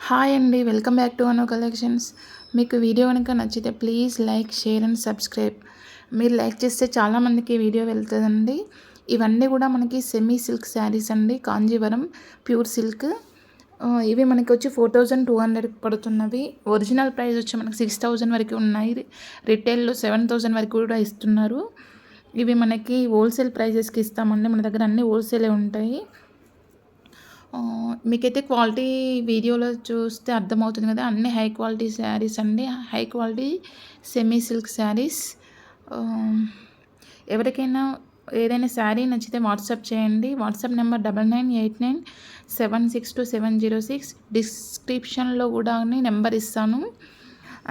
Hi అండి. Welcome back to Anu collections. మీకు video కనుక నచ్చితే please like, share and subscribe. మీరు లైక్ చేస్తే చాలామందికి వీడియో వెళ్తుందండి. ఇవన్నీ కూడా మనకి సెమీ సిల్క్ శారీస్ అండి, కాంజీవరం ప్యూర్ సిల్క్. ఇవి మనకి వచ్చి 4200 పడుతున్నవి. ఒరిజినల్ ప్రైస్ వచ్చి మనకి 6000 వరకు ఉన్నాయి. రిటైల్లో 7000 వరకు కూడా ఇస్తున్నారు. ఇవి మనకి హోల్సేల్ ప్రైజెస్కి ఇస్తామండి. మన దగ్గర అన్ని హోల్సేలే ఉంటాయి. మీకైతే క్వాలిటీ వీడియోలో చూస్తే అర్థమవుతుంది కదా, అన్ని హై క్వాలిటీ శారీస్ అండి, high quality semi silk saris. ఎవరికైనా ఏదైనా శారీ నచ్చితే వాట్సాప్ చేయండి. WhatsApp number 9989762706. డిస్క్రిప్షన్లో కూడా నెంబర్ ఇస్తాను.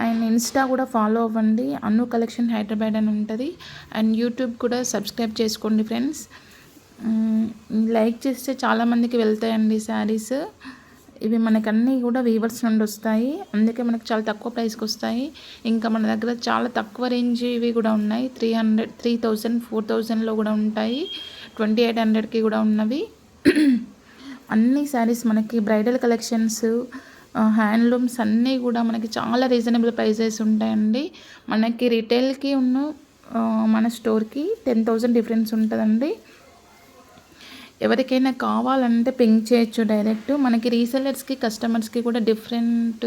అండ్ ఇన్స్టా కూడా ఫాలో అవ్వండి, అను కలెక్షన్ హైదరాబాద్ అని ఉంటుంది. అండ్ యూట్యూబ్ కూడా సబ్స్క్రైబ్ చేసుకోండి ఫ్రెండ్స్. లైక్ చేస్తే చాలామందికి వెళ్తాయండి శారీస్. ఇవి మనకు అన్నీ కూడా వీవర్స్ నుండి వస్తాయి, అందుకే మనకు చాలా తక్కువ ప్రైస్కి వస్తాయి. ఇంకా మన దగ్గర చాలా తక్కువ రేంజ్ ఇవి కూడా ఉన్నాయి. 300, 3000, 4000లో కూడా ఉంటాయి. 2800కి కూడా ఉన్నవి. అన్ని శారీస్ మనకి బ్రైడల్ కలెక్షన్స్, హ్యాండ్లూమ్స్ అన్నీ కూడా మనకి చాలా రీజనబుల్ ప్రైజెస్ ఉంటాయండి. మనకి రిటైల్కి మన స్టోర్కి 10,000 డిఫరెన్స్ ఉంటుందండి. ఎవరికైనా కావాలంటే పింక్ చేయొచ్చు డైరెక్ట్. మనకి రీసెలర్స్కి, కస్టమర్స్కి కూడా డిఫరెంట్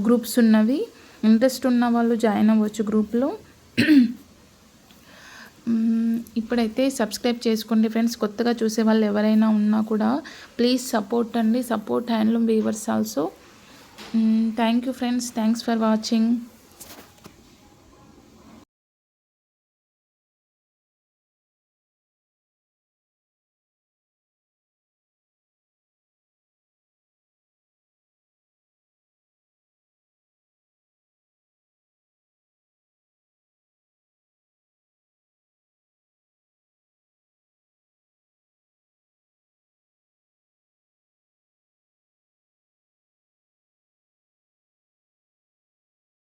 గ్రూప్స్ ఉన్నవి. ఇంట్రెస్ట్ ఉన్న వాళ్ళు జాయిన్ అవ్వచ్చు గ్రూప్లో. ఇప్పుడైతే సబ్స్క్రైబ్ చేసుకోండి ఫ్రెండ్స్. కొత్తగా చూసే వాళ్ళు ఎవరైనా ఉన్నా కూడా ప్లీజ్ సపోర్ట్ అండి, support handloom weavers also. Thank you friends, thanks for watching.